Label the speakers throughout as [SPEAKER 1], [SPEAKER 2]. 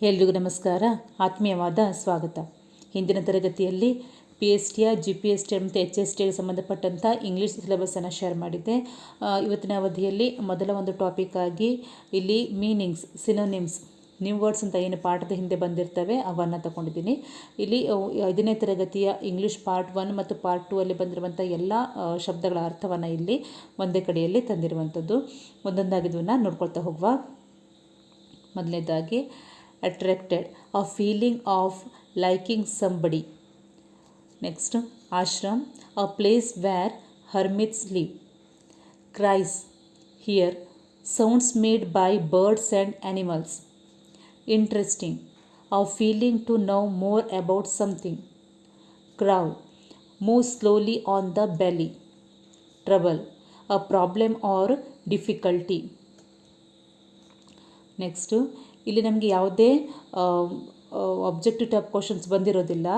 [SPEAKER 1] ಎಲ್ರಿಗೂ ನಮಸ್ಕಾರ, ಆತ್ಮೀಯವಾದ ಸ್ವಾಗತ. ಹಿಂದಿನ ತರಗತಿಯಲ್ಲಿ PST, GPST ಮತ್ತು HSTಗೆ ಸಂಬಂಧಪಟ್ಟಂಥ ಇಂಗ್ಲೀಷ್ ಸಿಲೆಬಸ್ಸನ್ನು ಶೇರ್ ಮಾಡಿದ್ದೆ. ಇವತ್ತಿನ ಅವಧಿಯಲ್ಲಿ ಮೊದಲ ಒಂದು ಟಾಪಿಕ್ ಆಗಿ ಇಲ್ಲಿ ಮೀನಿಂಗ್ಸ್, ಸಿನೋನಿಮ್ಸ್, ನ್ಯೂ ವರ್ಡ್ಸ್ ಅಂತ ಏನು ಪಾಠದ ಹಿಂದೆ ಬಂದಿರ್ತವೆ ಅವನ್ನು ತಗೊಂಡಿದ್ದೀನಿ. ಇಲ್ಲಿ 5ನೇ ತರಗತಿಯ ಇಂಗ್ಲೀಷ್ ಪಾರ್ಟ್ 1 ಮತ್ತು ಪಾರ್ಟ್ 2 ಅಲ್ಲಿ ಬಂದಿರುವಂಥ ಎಲ್ಲ ಶಬ್ದಗಳ ಅರ್ಥವನ್ನು ಇಲ್ಲಿ ಒಂದೇ ಕಡೆಯಲ್ಲಿ ತಂದಿರುವಂಥದ್ದು. ಒಂದೊಂದಾಗಿ ಇದನ್ನು ನೋಡ್ಕೊಳ್ತಾ ಹೋಗುವ. ಮೊದಲನೇದಾಗಿ attracted, a feeling of liking somebody. Next, ashram, a place where hermits live. Cries, hear sounds made by birds and animals. Interesting, a feeling to know more about something. Crawl, move slowly on the belly. Trouble, a problem or difficulty. Next ಇಲ್ಲಿ ನಮಗೆ ಯಾವುದೇ objective type questions ಬಂದಿರೋದಿಲ್ಲ,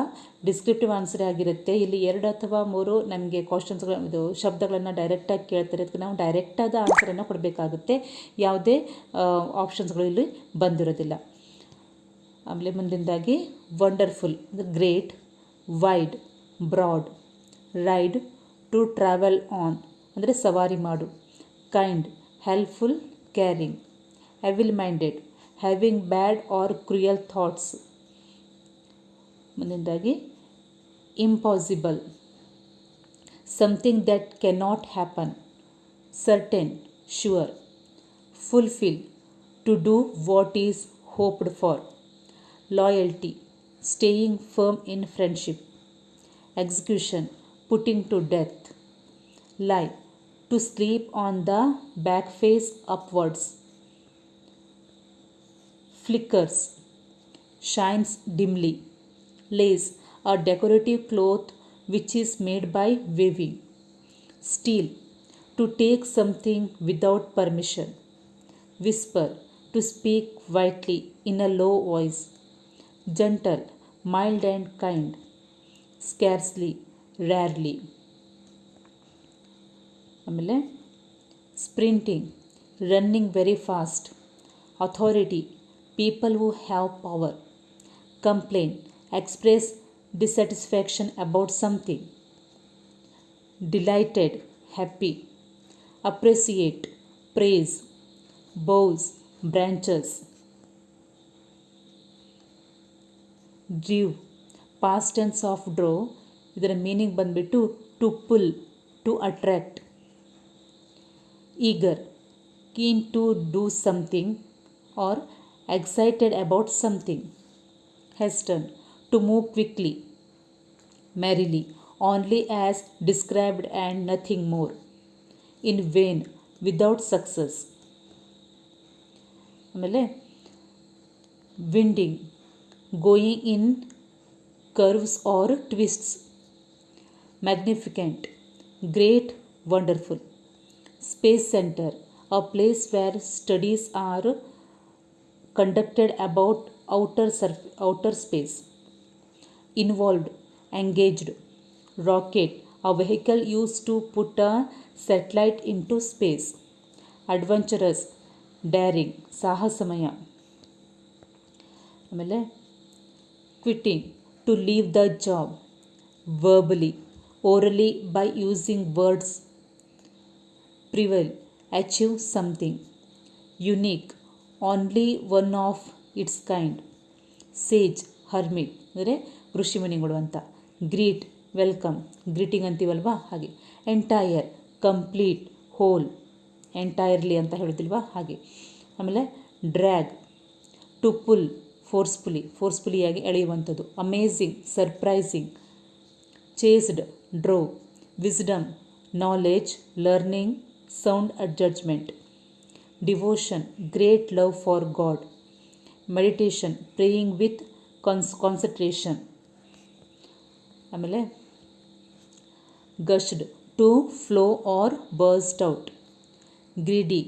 [SPEAKER 1] descriptive ಆನ್ಸರೇ ಆಗಿರುತ್ತೆ. ಇಲ್ಲಿ 2 ಅಥವಾ 3 ನಮಗೆ ಇದು ಶಬ್ದಗಳನ್ನು ಡೈರೆಕ್ಟಾಗಿ ಕೇಳ್ತಾರೆ. ಅದಕ್ಕೆ ನಾವು ಡೈರೆಕ್ಟಾದ ಆನ್ಸರನ್ನು ಕೊಡಬೇಕಾಗುತ್ತೆ. ಯಾವುದೇ ಆಪ್ಷನ್ಸ್ಗಳು ಇಲ್ಲಿ ಬಂದಿರೋದಿಲ್ಲ. ಆಮೇಲೆ ಮುಂದಿನದಾಗಿ wonderful, great, wide, broad. Ride, to travel on ಅಂದರೆ ಸವಾರಿ ಮಾಡು. Kind, helpful, caring. evil-minded, having bad or cruel thoughts. ಮುಂದಿನದಾಗಿ impossible, something that cannot happen. Certain, sure. Fulfill, to do what is hoped for. Loyalty, staying firm in friendship. Execution, putting to death. Lie, to sleep on the back face upwards. Flickers, shines dimly. Lace, a decorative cloth which is made by weaving. Steal, to take something without permission. Whisper, to speak quietly in a low voice. Gentle, mild and kind. Scarcely, rarely. ಆಮೇಲೆ sprinting, running very fast. Authority, people who have power. Complain, express dissatisfaction about something. Delighted, happy. Appreciate, praise. Boughs, branches. Drew, past tense of draw. ಇದರ meaning ಬಂದ್ಬಿಟ್ಟು to pull, to attract. Eager, keen to do something or excited about something. Hasten, to move quickly. Merrily, only as described and nothing more. In vain, without success. ಆಮೇಲೆ winding, going in curves or twists. Magnificent, great, wonderful. Space center, a place where studies are conducted about outer space. Involved, engaged. Rocket, a vehicle used to put a satellite into space. Adventurous, daring, ಸಾಹಸಮಯ. ಆಮೇಲೆ quitting, to leave the job. Verbally, orally by using words. Prevail, achieve something. Unique, only one of its kind. Sage, hermit ಅಂದರೆ ಋಷಿಮುನಿಗಳು ಅಂತ. Greet, welcome, greeting ಅಂತೀವಲ್ವಾ ಹಾಗೆ. Entire, complete, hole, entirely ಅಂತ ಹೇಳಿದಿಲ್ವಾ ಹಾಗೆ. ಆಮೇಲೆ ಡ್ರ್ಯಾಗ್, ಟು ಪುಲ್, ಫೋರ್ಸ್ಫುಲಿಯಾಗಿ ಎಳೆಯುವಂಥದ್ದು. Amazing, surprising. Chased, drove. Wisdom, knowledge, learning, sound judgement. Devotion, great love for God. Meditation, praying with concentration. ಆಮೇಲೆ gushed, to flow or burst out. Greedy,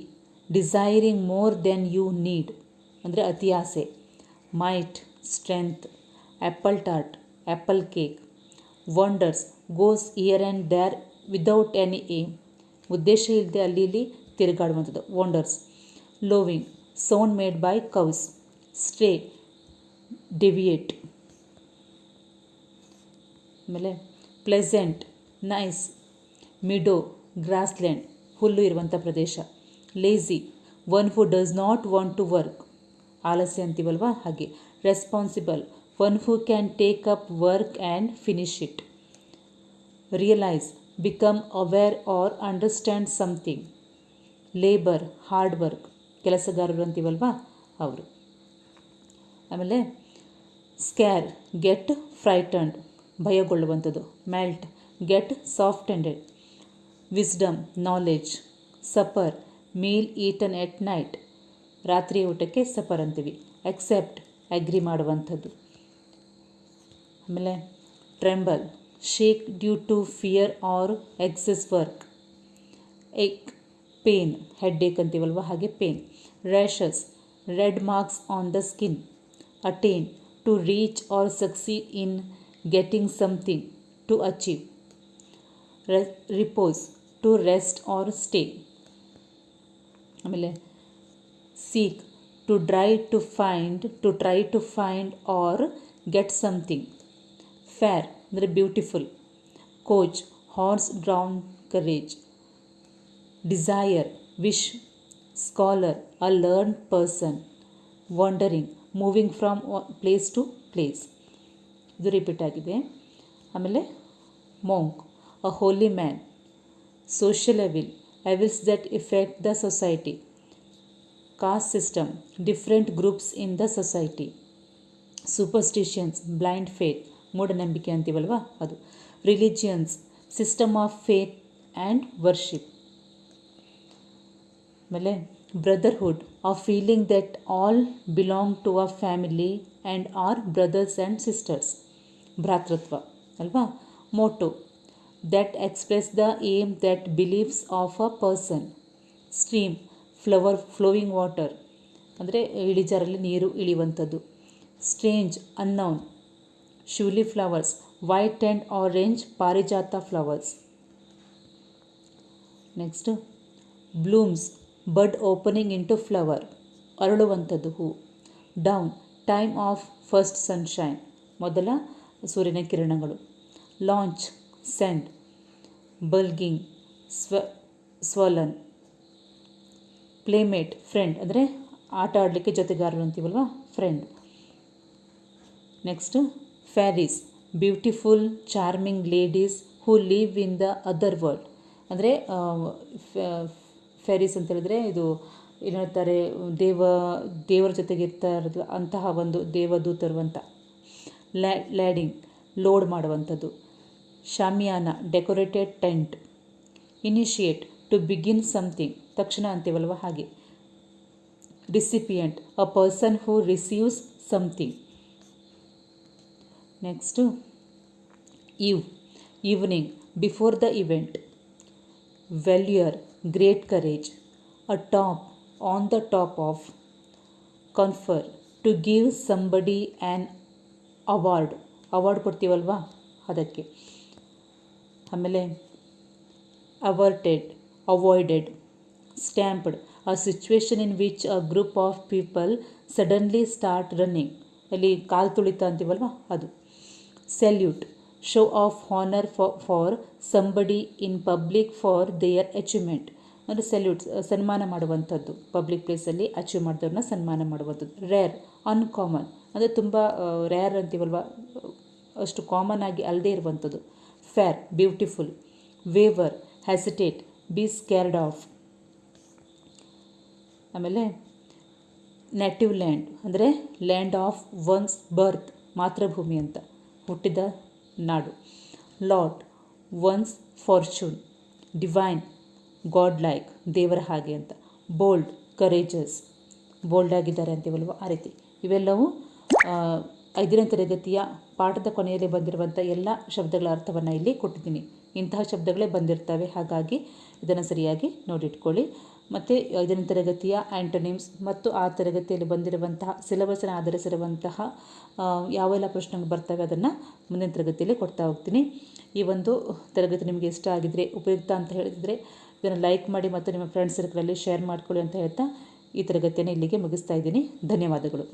[SPEAKER 1] desiring more than you need ಅಂದರೆ ಅತಿ ಆಸೆ. Might, strength. Apple tart, apple cake. Wanders, goes here and there without any aim. ಉದ್ದೇಶ ಇಲ್ಲದೆ ಅಲ್ಲಿ ಇಲ್ಲಿ ತಿರುಗಾಡುವಂಥದ್ದು. Wanders. Lowing, sound made by cows. Stray, deviate. ಆಮೇಲೆ pleasant, nice. Meadow, grassland, ಹುಲ್ಲು ಇರುವಂಥ ಪ್ರದೇಶ. Lazy, one who does not want to work, ಆಲಸ್ಯ ಅಂತೀವಲ್ವಾ ಹಾಗೆ. Responsible, one who can take up work and finish it. Realise, become aware or understand something. Labour, hard work, ಕೆಲಸಗಾರರು ಅಂತೀವಲ್ವಾ ಅವರು. ಆಮೇಲೆ ಸ್ಕ್ಯಾರ್, ಗೆಟ್ ಫ್ರೈಟನ್ಡ್, ಭಯಗೊಳ್ಳುವಂಥದ್ದು. Melt, get softened. Wisdom, knowledge. Supper, meal eaten at night, ರಾತ್ರಿ ಊಟಕ್ಕೆ supper ಅಂತೀವಿ. Accept, agree ಮಾಡುವಂಥದ್ದು. ಆಮೇಲೆ tremble, shake due to fear or excess work. Ache, pain, headache ಅಂತೀವಲ್ವ ಹಾಗೆ pain. Rashes, red marks on the skin. Attain, to reach or succeed in getting something, to achieve. Repose, to rest or stay. ಆಮೇಲೆ seek, to try to find or get something. Fair ಅಂದರೆ beautiful. Coach, horse drawn carriage. Desire, wish. Scholar, a learned person. Wandering, moving from place to place. ಇದು repeat ಆಗಿದೆ. ಆಮೇಲೆ monk, a holy man. Social evil, evils that affect the society. Caste system, different groups in the society. Superstitions, blind faith, ಮೂಢನಂಬಿಕೆ ಅಂತೀವಲ್ವ ಅದು. Religions, system of faith and worship. ಆಮೇಲೆ brotherhood, a feeling that all belong to a family and are brothers and sisters, ಭ್ರಾತೃತ್ವ ಅಲ್ವಾ. Motto, that express the aim that beliefs of a person. Stream, flowing water, ಅಂದರೆ ಇಳಿಜಾರಲ್ಲಿ ನೀರು ಇಳಿಯುವಂಥದ್ದು. Strange, unknown. Shivli flowers, white and orange parijata flowers. Next blooms, bud opening into flower, ಅರಳುವಂಥದ್ದು ಹೂ. Dawn, time of first sunshine, ಮೊದಲ ಸೂರ್ಯನ ಕಿರಣಗಳು. Launch, send. Bulging, swollen. Playmate, friend, ಅಂದರೆ ಆಟ ಆಡಲಿಕ್ಕೆ ಜೊತೆಗಾರರು ಅಂತೀವಲ್ವ friend. Next fairies, beautiful charming ladies who live in the other world, ಅಂದರೆ ಫ್ಯಾರೀಸ್ ಅಂತ ಹೇಳಿದ್ರೆ ಇದು ಏನು ಹೇಳ್ತಾರೆ, ದೇವರ ಜೊತೆಗೆ ಇರ್ತಾ ಇರೋದು ಅಂತಹ ಒಂದು ದೇವದೂತರು ಅಂತ. ಲ್ಯಾಡಿಂಗ್, ಲೋಡ್ ಮಾಡುವಂಥದ್ದು. Shamiana, decorated tent. Initiate, to begin something, ತಕ್ಷಣ ಅಂತೀವಲ್ವ ಹಾಗೆ. Recipient, a person who receives something. Next evening, before the event. Valour, great courage. Atop, on the top of. Confer, to give somebody an award ಕೊಡ್ತೀವಲ್ವಾ ಅದಕ್ಕೆ. ಆಮೇಲೆ avoided. Stampede, a situation in which a group of people suddenly start running, ಅಲ್ಲಿ ಕಾಲು ತುಳಿತ ಅಂತೀವಲ್ವ ಅದು. Salute, show of honour for somebody in public for there achievement, ಅಂದರೆ salute, ಸನ್ಮಾನ ಮಾಡುವಂಥದ್ದು, ಪಬ್ಲಿಕ್ ಪ್ಲೇಸಲ್ಲಿ ಅಚೀವ್ ಮಾಡಿದವ್ರನ್ನ ಸನ್ಮಾನ ಮಾಡುವಂಥದ್ದು. ರೇರ್, ಅನ್ಕಾಮನ್, ಅಂದರೆ ತುಂಬ ರೇರ್ ಅಂತೀವಲ್ವ, ಅಷ್ಟು ಕಾಮನ್ ಆಗಿ ಅಲ್ಲದೆ ಇರುವಂಥದ್ದು. Fair, beautiful. Waiver, hesitate, B scared of. ಆಮೇಲೆ ನೇಟಿವ್ ಲ್ಯಾಂಡ್, ಅಂದರೆ ಲ್ಯಾಂಡ್ ಆಫ್ ಒನ್ಸ್ ಬರ್ತ್, ಮಾತೃಭೂಮಿ ಅಂತ, ಹುಟ್ಟಿದ ನಾಡು. Lot, once fortune. Divine, god like, ದೇವರ ಹಾಗೆ ಅಂತ. ಬೋಲ್ಡ್, ಕರೇಜಸ್, ಬೋಲ್ಡ್ ಆಗಿದ್ದಾರೆ ಅಂತೀವಲ್ವ ಆ ರೀತಿ. ಇವೆಲ್ಲವೂ 5ನೇ ತರಗತಿಯ ಪಾಠದ ಕೊನೆಯಲ್ಲಿ ಬಂದಿರುವಂಥ ಎಲ್ಲ ಶಬ್ದಗಳ ಅರ್ಥವನ್ನು ಇಲ್ಲಿ ಕೊಟ್ಟಿದ್ದೀನಿ. ಇಂತಹ ಶಬ್ದಗಳೇ ಬಂದಿರ್ತವೆ, ಹಾಗಾಗಿ ಇದನ್ನು ಸರಿಯಾಗಿ ನೋಡಿಟ್ಕೊಳ್ಳಿ. ಮತ್ತು 5ನೇ ತರಗತಿಯ ಆ್ಯಂಟೋನಿಮ್ಸ್ ಮತ್ತು ಆ ತರಗತಿಯಲ್ಲಿ ಬಂದಿರುವಂತಹ ಸಿಲೆಬಸ್ನ ಆಧರಿಸಿರುವಂತಹ ಯಾವೆಲ್ಲ ಪ್ರಶ್ನೆಗಳು ಬರ್ತವೆ ಅದನ್ನು ಮುಂದಿನ ತರಗತಿಯಲ್ಲಿ ಕೊಡ್ತಾ ಹೋಗ್ತೀನಿ. ಈ ಒಂದು ತರಗತಿ ನಿಮಗೆ ಇಷ್ಟ ಆಗಿದ್ದರೆ, ಉಪಯುಕ್ತ ಅಂತ ಹೇಳಿದರೆ ಇದನ್ನು ಲೈಕ್ ಮಾಡಿ ಮತ್ತು ನಿಮ್ಮ ಫ್ರೆಂಡ್ಸ್ ಸರ್ಕಲಲ್ಲಿ ಶೇರ್ ಮಾಡ್ಕೊಳ್ಳಿ ಅಂತ ಹೇಳ್ತಾ ಈ ತರಗತಿಯನ್ನು ಇಲ್ಲಿಗೆ ಮುಗಿಸ್ತಾ ಇದ್ದೀನಿ. ಧನ್ಯವಾದಗಳು.